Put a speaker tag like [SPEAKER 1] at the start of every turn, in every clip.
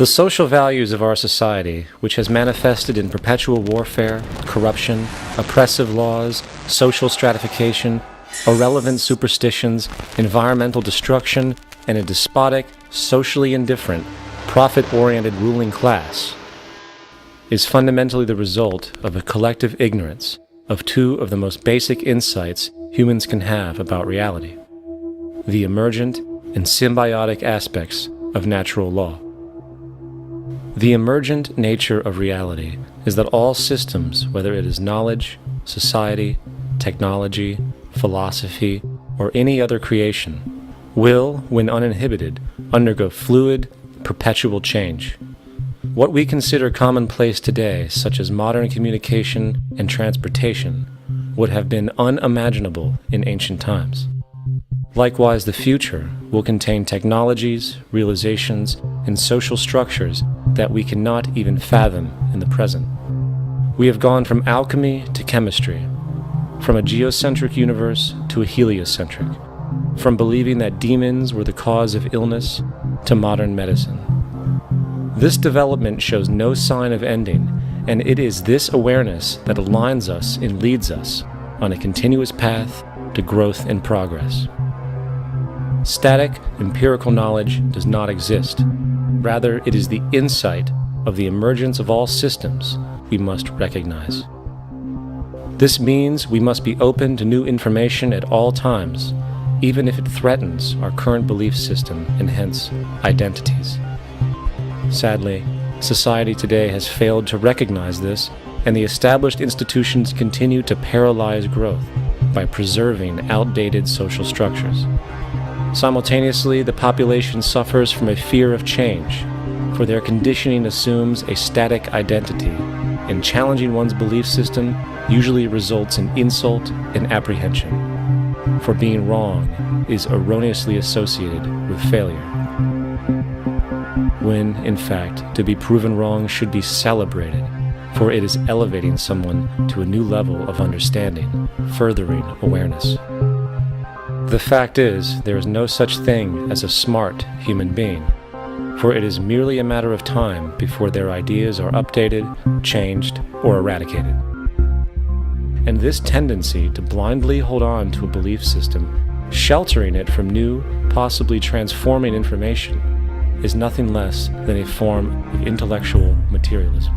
[SPEAKER 1] The social values of our society, which has manifested in perpetual warfare, corruption, oppressive laws, social stratification, irrelevant superstitions, environmental destruction, and a despotic, socially indifferent, profit-oriented ruling class, is fundamentally the result of a collective ignorance of two of the most basic insights humans can have about reality: the emergent and symbiotic aspects of natural law. The emergent nature of reality is that all systems, whether it is knowledge, society, technology, philosophy, or any other creation, will, when uninhibited, undergo fluid, perpetual change. What we consider commonplace today, such as modern communication and transportation, would have been unimaginable in ancient times. Likewise, the future will contain technologies, realizations, and social structures that we cannot even fathom in the present. We have gone from alchemy to chemistry, from a geocentric universe to a heliocentric, from believing that demons were the cause of illness to modern medicine. This development shows no sign of ending, and it is this awareness that aligns us and leads us on a continuous path to growth and progress. Static, empirical knowledge does not exist. Rather, it is the insight of the emergence of all systems we must recognize. This means we must be open to new information at all times, even if it threatens our current belief system and hence identities. Sadly, society today has failed to recognize this, and the established institutions continue to paralyze growth by preserving outdated social structures. Simultaneously, the population suffers from a fear of change, for their conditioning assumes a static identity, and challenging one's belief system usually results in insult and apprehension, for being wrong is erroneously associated with failure, when, in fact, to be proven wrong should be celebrated, for it is elevating someone to a new level of understanding, furthering awareness. The fact is, there is no such thing as a smart human being, for it is merely a matter of time before their ideas are updated, changed, or eradicated. And this tendency to blindly hold on to a belief system, sheltering it from new, possibly transforming information, is nothing less than a form of intellectual materialism.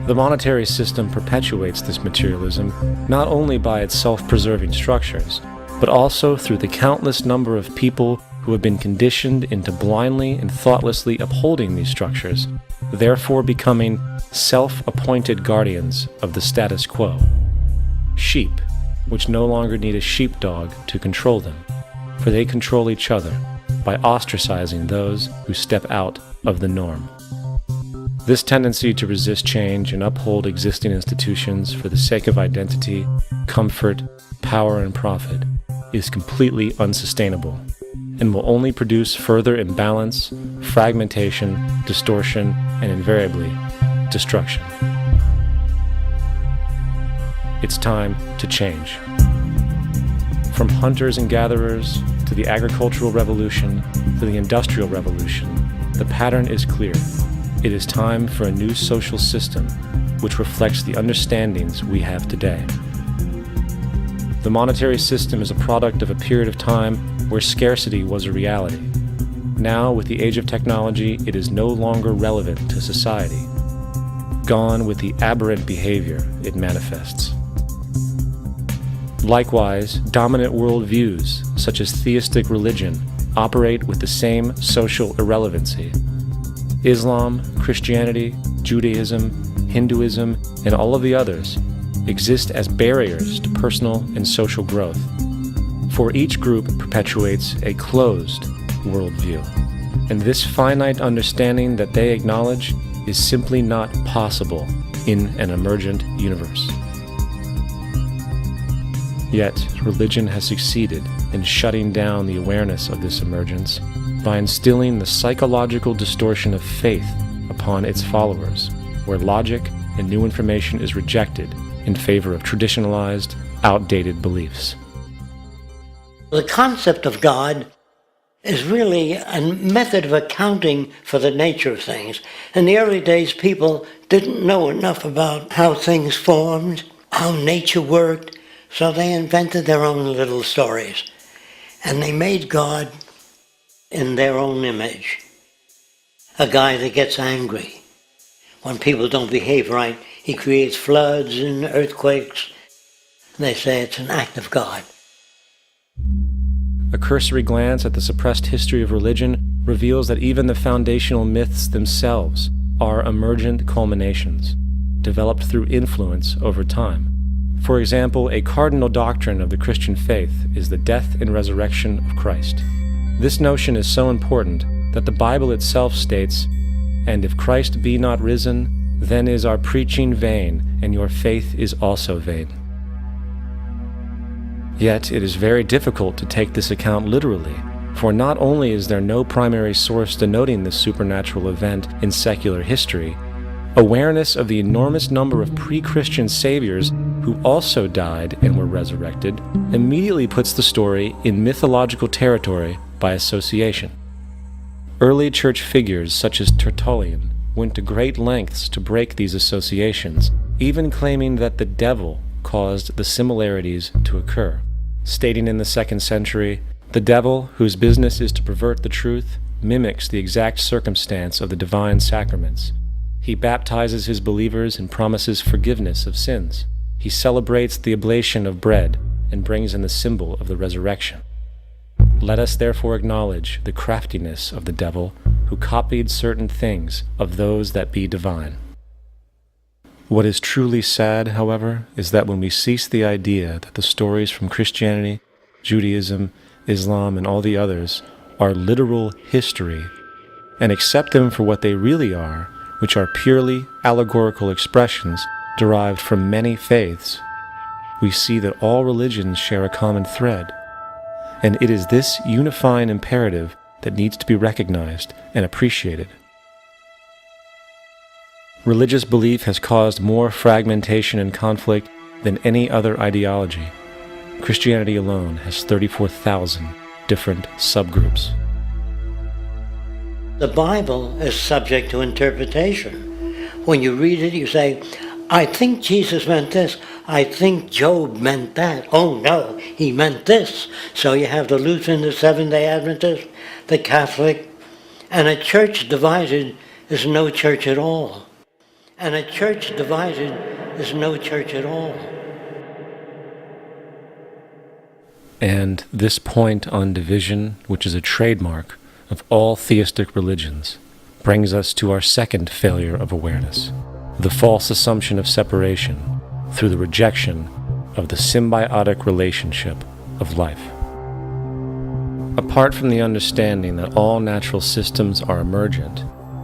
[SPEAKER 1] The monetary system perpetuates this materialism not only by its self-preserving structures, but also through the countless number of people who have been conditioned into blindly and thoughtlessly upholding these structures, therefore becoming self-appointed guardians of the status quo. Sheep, which no longer need a sheepdog to control them, for they control each other by ostracizing those who step out of the norm. This tendency to resist change and uphold existing institutions for the sake of identity, comfort, power, and profit is completely unsustainable and will only produce further imbalance, fragmentation, distortion, and invariably, destruction. It's time to change. From hunters and gatherers to the agricultural revolution to the industrial revolution, the pattern is clear. It is time for a new social system which reflects the understandings we have today. The monetary system is a product of a period of time where scarcity was a reality. Now, with the age of technology, it is no longer relevant to society. Gone with the aberrant behavior it manifests. Likewise, dominant worldviews, such as theistic religion, operate with the same social irrelevancy. Islam, Christianity, Judaism, Hinduism, and all of the others exist as barriers to personal and social growth, for each group perpetuates a closed worldview, and this finite understanding that they acknowledge is simply not possible in an emergent universe. Yet, religion has succeeded in shutting down the awareness of this emergence by instilling the psychological distortion of faith upon its followers, where logic and new information is rejected in favor of traditionalized, outdated beliefs.
[SPEAKER 2] The concept of God is really a method of accounting for the nature of things. In the early days, people didn't know enough about how things formed, how nature worked, so they invented their own little stories. And they made God in their own image. A guy that gets angry. When people don't behave right, he creates floods and earthquakes. They say it's an act of God.
[SPEAKER 1] A cursory glance at the suppressed history of religion reveals that even the foundational myths themselves are emergent culminations, developed through influence over time. For example, a cardinal doctrine of the Christian faith is the death and resurrection of Christ. This notion is so important that the Bible itself states, "And if Christ be not risen, then is our preaching vain, and your faith is also vain." Yet it is very difficult to take this account literally, for not only is there no primary source denoting this supernatural event in secular history, awareness of the enormous number of pre-Christian saviors who also died and were resurrected immediately puts the story in mythological territory by association. Early church figures such as Tertullian went to great lengths to break these associations, even claiming that the devil caused the similarities to occur, stating in the 2nd century, "The devil, whose business is to pervert the truth, mimics the exact circumstance of the divine sacraments. He baptizes his believers and promises forgiveness of sins. He celebrates the oblation of bread and brings in the symbol of the resurrection. Let us therefore acknowledge the craftiness of the devil, who copied certain things of those that be divine." What is truly sad, however, is that when we cease the idea that the stories from Christianity, Judaism, Islam, and all the others are literal history, and accept them for what they really are, which are purely allegorical expressions derived from many faiths, we see that all religions share a common thread, and it is this unifying imperative that needs to be recognized and appreciated. Religious belief has caused more fragmentation and conflict than any other ideology. Christianity alone has 34,000 different subgroups.
[SPEAKER 2] The Bible is subject to interpretation. When you read it, you say, "I think Jesus meant this. I think Job meant that. Oh no, he meant this." So you have the Lutheran, the Seventh-day Adventist, the Catholic, and a church divided is no church at all. And a church divided is no church at all.
[SPEAKER 1] And this point on division, which is a trademark of all theistic religions, brings us to our second failure of awareness, the false assumption of separation through the rejection of the symbiotic relationship of life. Apart from the understanding that all natural systems are emergent,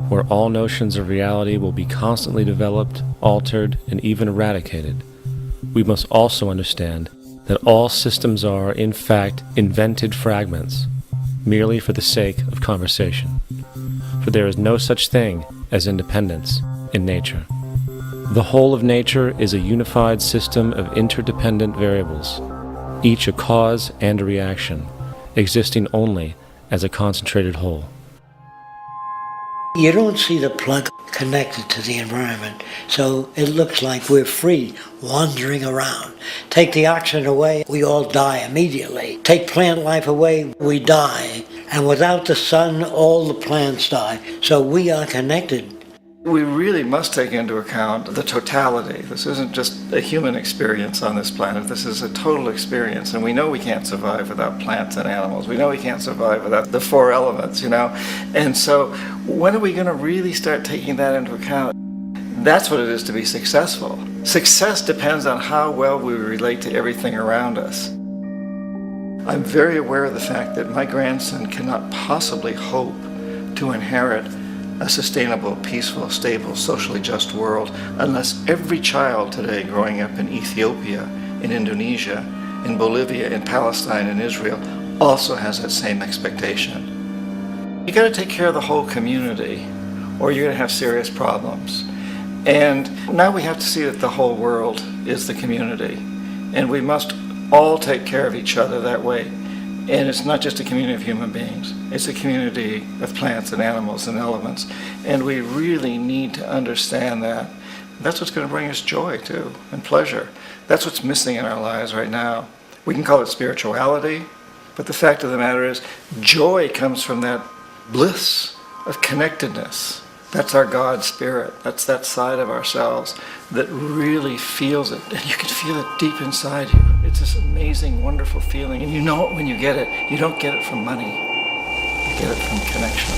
[SPEAKER 1] where all notions of reality will be constantly developed, altered, and even eradicated, we must also understand that all systems are, in fact, invented fragments, merely for the sake of conversation. For there is no such thing as independence in nature. The whole of nature is a unified system of interdependent variables, each a cause and a reaction, existing only as a concentrated whole.
[SPEAKER 2] You don't see the plug connected to the environment, so it looks like we're free, wandering around. Take the oxygen away, we all die immediately. Take plant life away, we die. And without the sun, all the plants die. So we are connected.
[SPEAKER 3] We really must take into account the totality. This isn't just a human experience on this planet. This is a total experience. And we know we can't survive without plants and animals. We know we can't survive without the 4 elements, And so when are we going to really start taking that into account? That's what it is to be successful. Success depends on how well we relate to everything around us. I'm very aware of the fact that my grandson cannot possibly hope to inherit a sustainable, peaceful, stable, socially just world unless every child today growing up in Ethiopia, in Indonesia, in Bolivia, in Palestine, in Israel also has that same expectation. You got to take care of the whole community or you're going to have serious problems. And now we have to see that the whole world is the community and we must all take care of each other that way. And it's not just a community of human beings. It's a community of plants and animals and elements. And we really need to understand that. That's what's going to bring us joy, too, and pleasure. That's what's missing in our lives right now. We can call it spirituality, but the fact of the matter is, joy comes from that bliss of connectedness. That's our God spirit. That's that side of ourselves that really feels it. And you can feel it deep inside you. It's this amazing, wonderful feeling. And you know it when you get it. You don't get it from money. You get it from connection.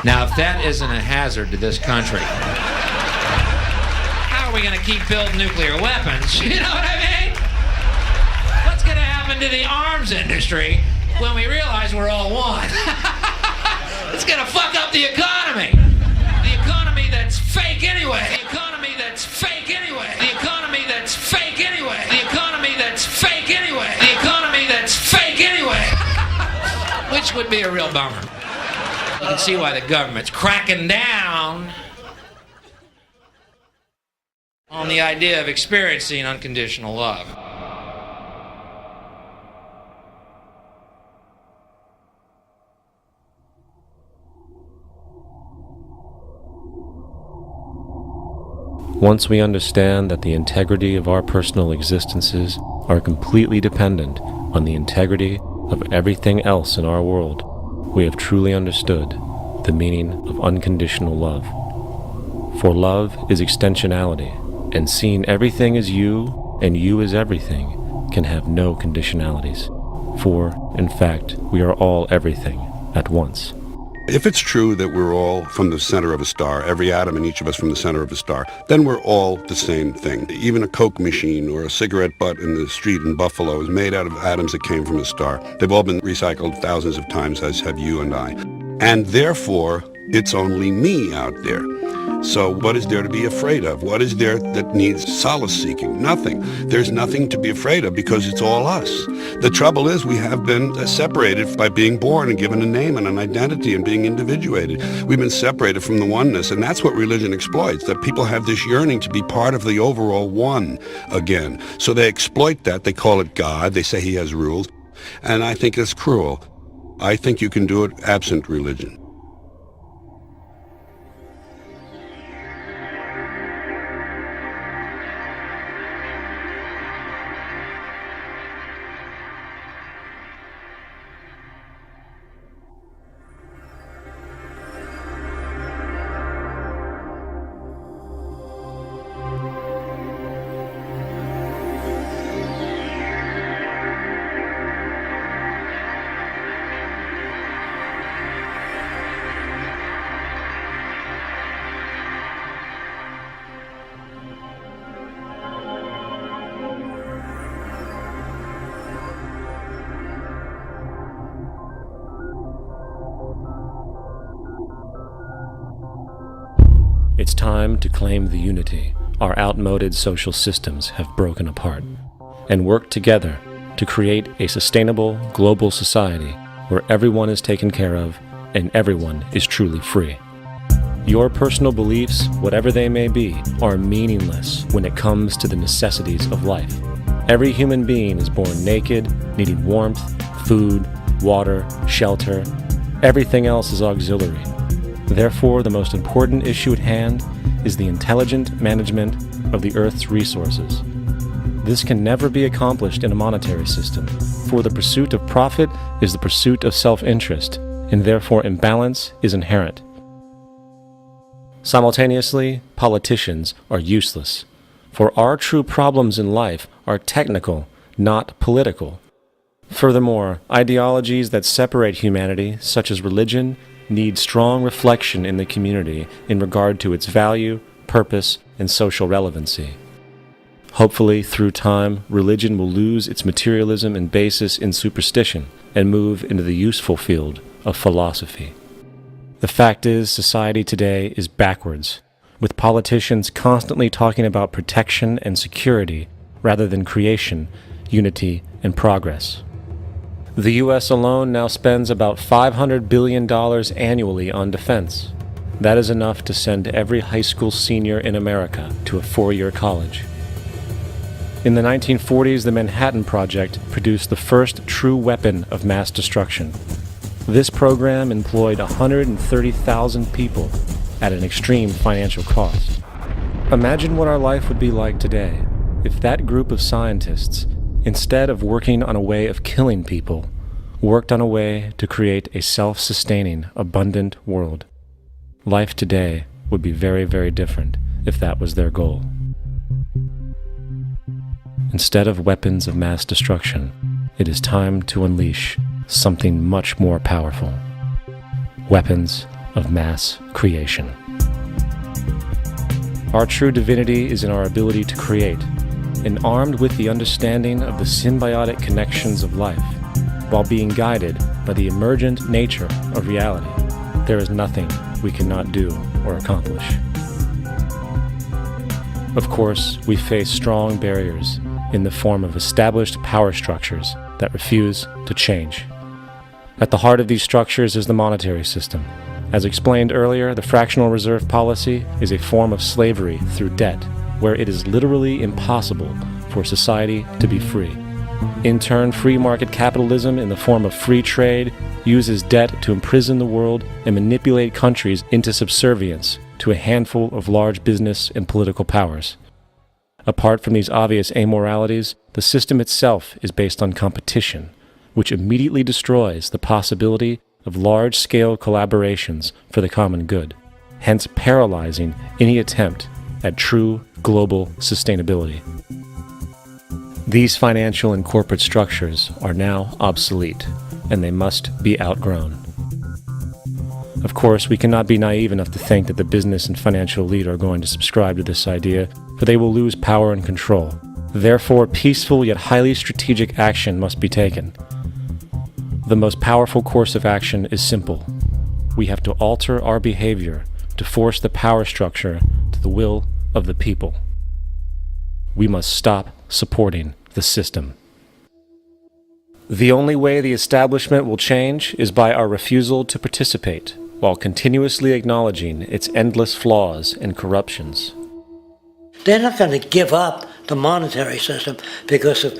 [SPEAKER 4] Now, if that isn't a hazard to this country, how are we going to keep building nuclear weapons? You know what I mean? What's going to happen to the arms industry when we realize we're all one? It's going to fuck up the economy. The economy that's fake anyway. The economy that's fake anyway. The economy that's fake anyway. The economy that's fake anyway. The economy that's fake anyway. Which would be a real bummer. You can see why the government's cracking down on the idea of experiencing unconditional love.
[SPEAKER 1] Once we understand that the integrity of our personal existences are completely dependent on the integrity of everything else in our world, we have truly understood the meaning of unconditional love. For love is extensionality, and seeing everything as you and you as everything can have no conditionalities. For, in fact, we are all everything at once.
[SPEAKER 5] If it's true that we're all from the center of a star, every atom in each of us from the center of a star, then we're all the same thing. Even a Coke machine or a cigarette butt in the street in Buffalo is made out of atoms that came from a star. They've all been recycled thousands of times, as have you and I. And therefore, it's only me out there. So what is there to be afraid of? What is there that needs solace seeking? Nothing. There's nothing to be afraid of because it's all us. The trouble is we have been separated by being born and given a name and an identity and being individuated. We've been separated from the oneness, and that's what religion exploits, that people have this yearning to be part of the overall one again. So they exploit that. They call it God. They say he has rules. And I think it's cruel. I think you can do it absent religion.
[SPEAKER 1] It's time to claim the unity our outmoded social systems have broken apart, and work together to create a sustainable global society where everyone is taken care of and everyone is truly free. Your personal beliefs, whatever they may be, are meaningless when it comes to the necessities of life. Every human being is born naked, needing warmth, food, water, shelter. Everything else is auxiliary. Therefore, the most important issue at hand is the intelligent management of the Earth's resources. This can never be accomplished in a monetary system, for the pursuit of profit is the pursuit of self-interest, and therefore imbalance is inherent. Simultaneously, politicians are useless, for our true problems in life are technical, not political. Furthermore, ideologies that separate humanity, such as religion, need strong reflection in the community in regard to its value, purpose, and social relevancy. Hopefully, through time, religion will lose its materialism and basis in superstition and move into the useful field of philosophy. The fact is, society today is backwards, with politicians constantly talking about protection and security rather than creation, unity, and progress. The U.S. alone now spends about $500 billion annually on defense. That is enough to send every high school senior in America to a 4-year college. In the 1940s, the Manhattan Project produced the first true weapon of mass destruction. This program employed 130,000 people at an extreme financial cost. Imagine what our life would be like today if that group of scientists, instead of working on a way of killing people, worked on a way to create a self-sustaining, abundant world. Life today would be very, very different if that was their goal. Instead of weapons of mass destruction, it is time to unleash something much more powerful. Weapons of mass creation. Our true divinity is in our ability to create, and armed with the understanding of the symbiotic connections of life, while being guided by the emergent nature of reality, there is nothing we cannot do or accomplish. Of course, we face strong barriers in the form of established power structures that refuse to change. At the heart of these structures is the monetary system. As explained earlier, the fractional reserve policy is a form of slavery through debt, where it is literally impossible for society to be free. In turn, free market capitalism in the form of free trade uses debt to imprison the world and manipulate countries into subservience to a handful of large business and political powers. Apart from these obvious amoralities, the system itself is based on competition, which immediately destroys the possibility of large-scale collaborations for the common good, hence paralyzing any attempt at true global sustainability. These financial and corporate structures are now obsolete, and they must be outgrown. Of course, we cannot be naive enough to think that the business and financial elite are going to subscribe to this idea, for they will lose power and control. Therefore, peaceful yet highly strategic action must be taken. The most powerful course of action is simple. We have to alter our behavior to force the power structure to the will of the people. We must stop supporting the system. The only way the establishment will change is by our refusal to participate, while continuously acknowledging its endless flaws and corruptions.
[SPEAKER 2] They're not going to give up the monetary system because of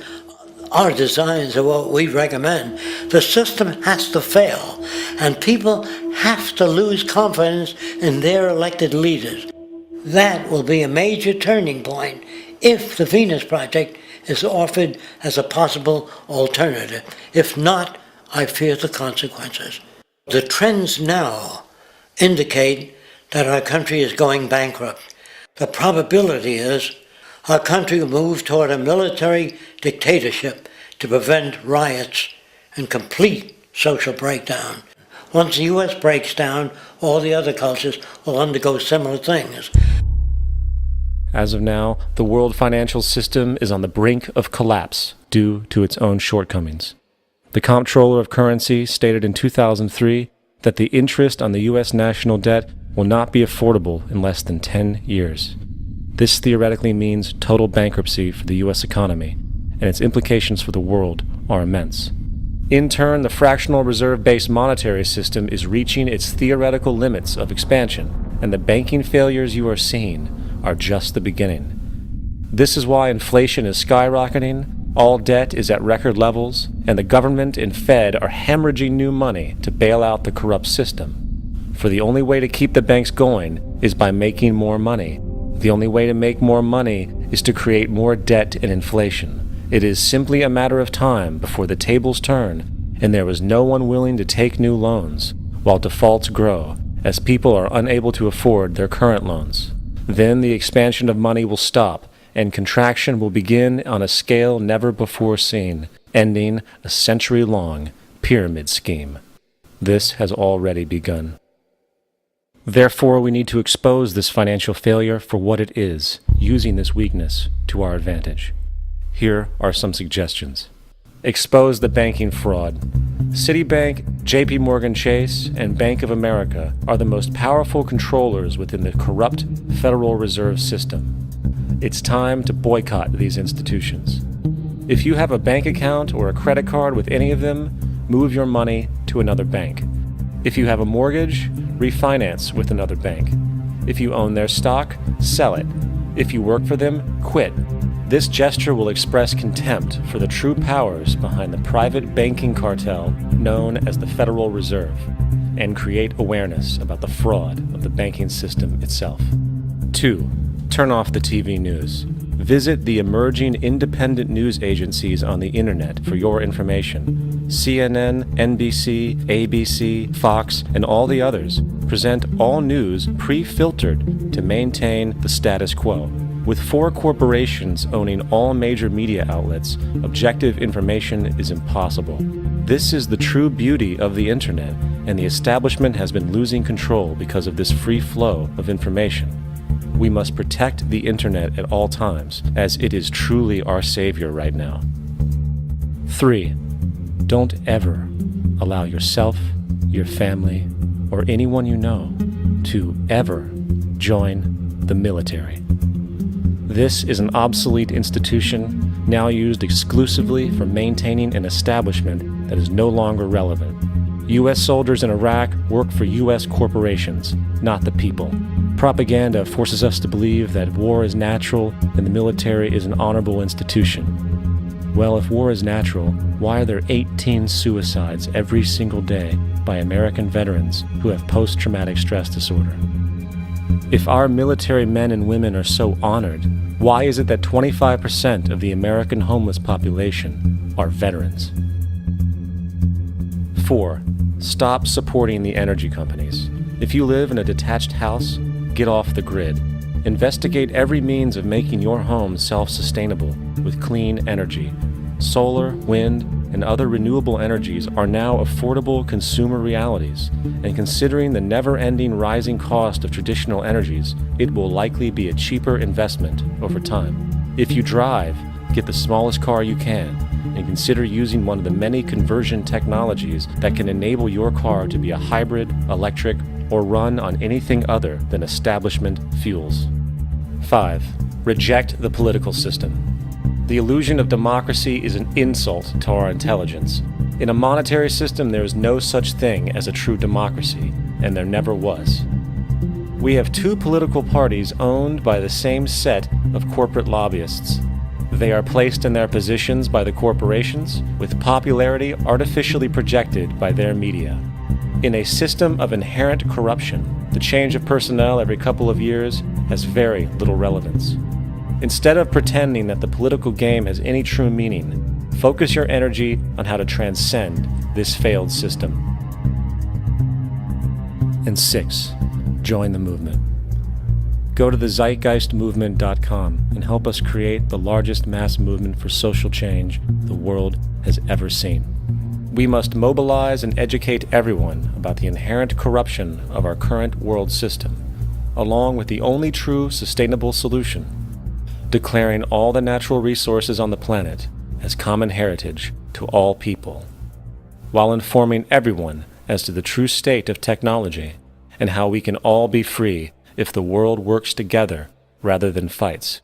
[SPEAKER 2] our designs of what we recommend. The system has to fail, and people have to lose confidence in their elected leaders. That will be a major turning point if the Venus Project is offered as a possible alternative. If not, I fear the consequences. The trends now indicate that our country is going bankrupt. The probability is our country will move toward a military dictatorship to prevent riots and complete social breakdown. Once the U.S. breaks down, all the other cultures will undergo similar things.
[SPEAKER 1] As of now, the world financial system is on the brink of collapse due to its own shortcomings. The Comptroller of Currency stated in 2003 that the interest on the U.S. national debt will not be affordable in less than 10 years. This theoretically means total bankruptcy for the U.S. economy, and its implications for the world are immense. In turn, the fractional reserve-based monetary system is reaching its theoretical limits of expansion, and the banking failures you are seeing are just the beginning. This is why inflation is skyrocketing, all debt is at record levels, and the government and Fed are hemorrhaging new money to bail out the corrupt system. For the only way to keep the banks going is by making more money. The only way to make more money is to create more debt and inflation. It is simply a matter of time before the tables turn, and there is no one willing to take new loans, while defaults grow, as people are unable to afford their current loans. Then the expansion of money will stop, and contraction will begin on a scale never before seen, ending a century-long pyramid scheme. This has already begun. Therefore, we need to expose this financial failure for what it is, using this weakness to our advantage. Here are some suggestions. Expose the banking fraud. Citibank, JP Morgan Chase, and Bank of America are the most powerful controllers within the corrupt Federal Reserve System. It's time to boycott these institutions. If you have a bank account or a credit card with any of them, move your money to another bank. If you have a mortgage, refinance with another bank. If you own their stock, sell it. If you work for them, quit. This gesture will express contempt for the true powers behind the private banking cartel known as the Federal Reserve, and create awareness about the fraud of the banking system itself. 2. Turn off the TV news. Visit the emerging independent news agencies on the internet for your information. CNN, NBC, ABC, Fox, and all the others present all news pre-filtered to maintain the status quo. With 4 corporations owning all major media outlets, objective information is impossible. This is the true beauty of the internet, and the establishment has been losing control because of this free flow of information. We must protect the internet at all times, as it is truly our savior right now. 3. Don't ever allow yourself, your family, or anyone you know to ever join the military. This is an obsolete institution now used exclusively for maintaining an establishment that is no longer relevant. U.S. soldiers in Iraq work for U.S. corporations, not the people. Propaganda forces us to believe that war is natural and the military is an honorable institution. Well, if war is natural, why are there 18 suicides every single day by American veterans who have post-traumatic stress disorder? If our military men and women are so honored, why is it that 25% of the American homeless population are veterans? 4. Stop supporting the energy companies. If you live in a detached house, get off the grid. Investigate every means of making your home self-sustainable with clean energy. Solar, wind, and other renewable energies are now affordable consumer realities, and considering the never-ending rising cost of traditional energies, it will likely be a cheaper investment over time. If you drive, get the smallest car you can, and consider using one of the many conversion technologies that can enable your car to be a hybrid, electric, or run on anything other than establishment fuels. 5. Reject the political system. The illusion of democracy is an insult to our intelligence. In a monetary system, there is no such thing as a true democracy, and there never was. We have 2 political parties owned by the same set of corporate lobbyists. They are placed in their positions by the corporations, with popularity artificially projected by their media. In a system of inherent corruption, the change of personnel every couple of years has very little relevance. Instead of pretending that the political game has any true meaning, focus your energy on how to transcend this failed system. And 6. Join the movement. Go to thezeitgeistmovement.com and help us create the largest mass movement for social change the world has ever seen. We must mobilize and educate everyone about the inherent corruption of our current world system, along with the only true sustainable solution: declaring all the natural resources on the planet as common heritage to all people, while informing everyone as to the true state of technology and how we can all be free if the world works together rather than fights.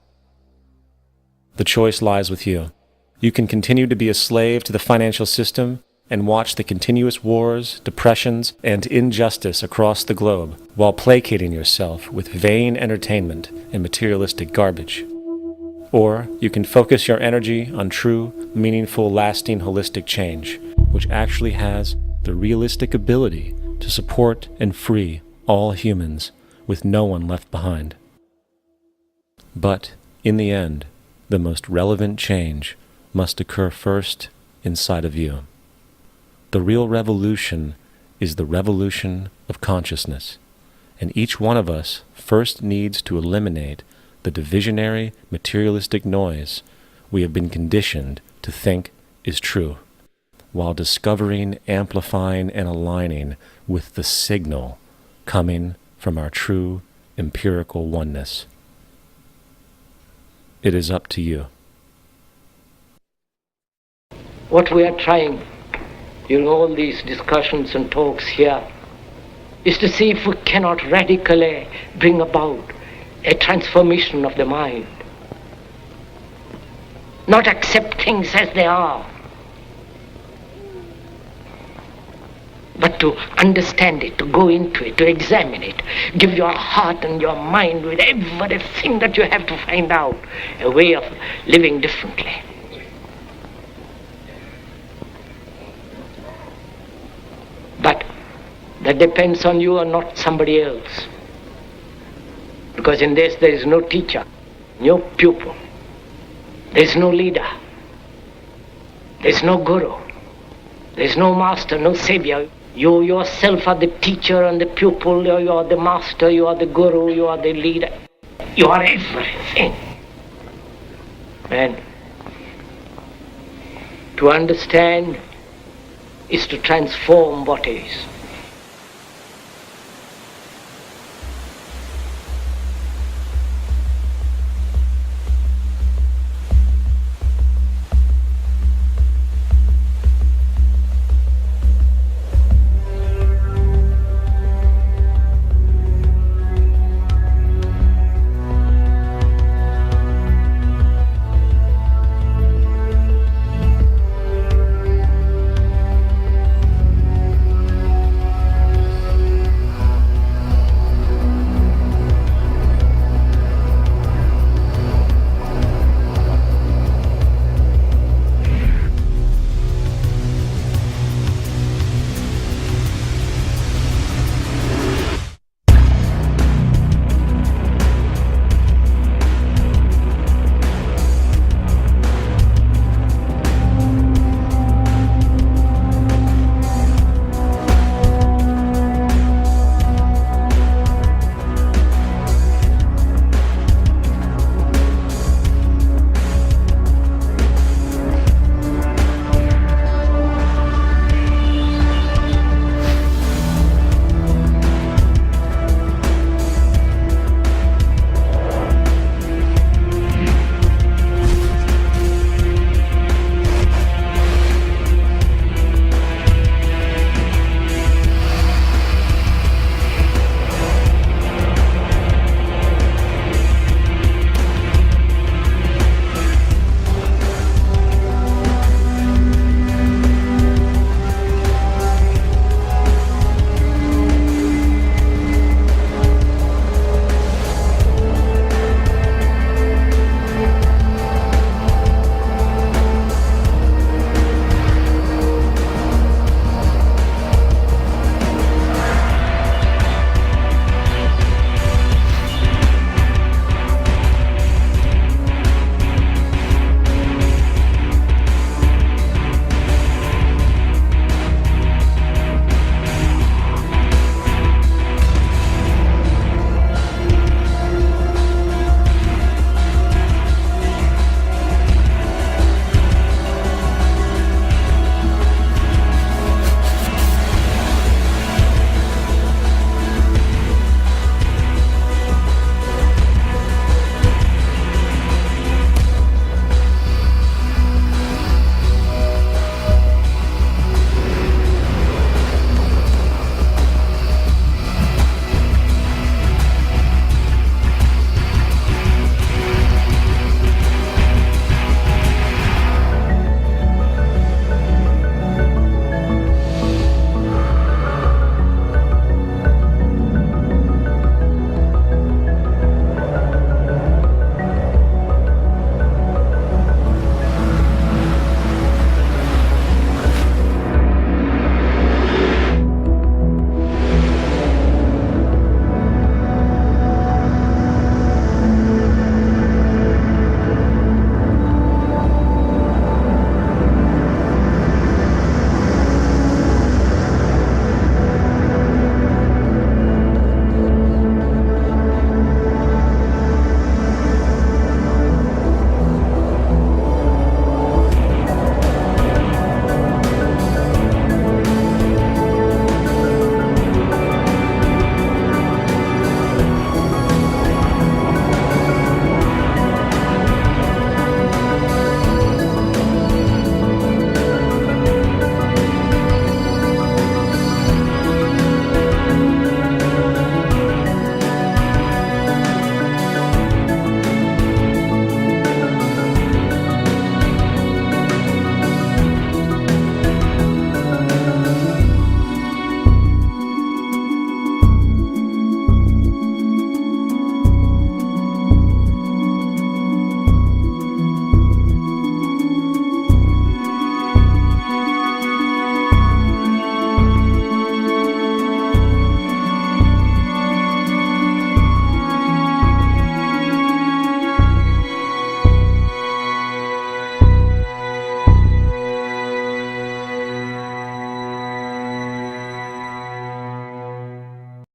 [SPEAKER 1] The choice lies with you. You can continue to be a slave to the financial system and watch the continuous wars, depressions, and injustice across the globe while placating yourself with vain entertainment and materialistic garbage. Or you can focus your energy on true, meaningful, lasting, holistic change, which actually has the realistic ability to support and free all humans with no one left behind. But, in the end, the most relevant change must occur first inside of you. The real revolution is the revolution of consciousness, and each one of us first needs to eliminate the divisionary, materialistic noise we have been conditioned to think is true, while discovering, amplifying, and aligning with the signal coming from our true empirical oneness. It is up to you.
[SPEAKER 6] What we are trying during all these discussions and talks here is to see if we cannot radically bring about a transformation of the mind. Not accept things as they are, but to understand it, to go into it, to examine it, give your heart and your mind with everything that you have to find out a way of living differently. But that depends on you and not somebody else. Because in this there is no teacher, no pupil, there is no leader, there is no guru, there is no master, no savior. You yourself are the teacher and the pupil, you are the master, you are the guru, you are the leader. You are everything. And to understand is to transform what is.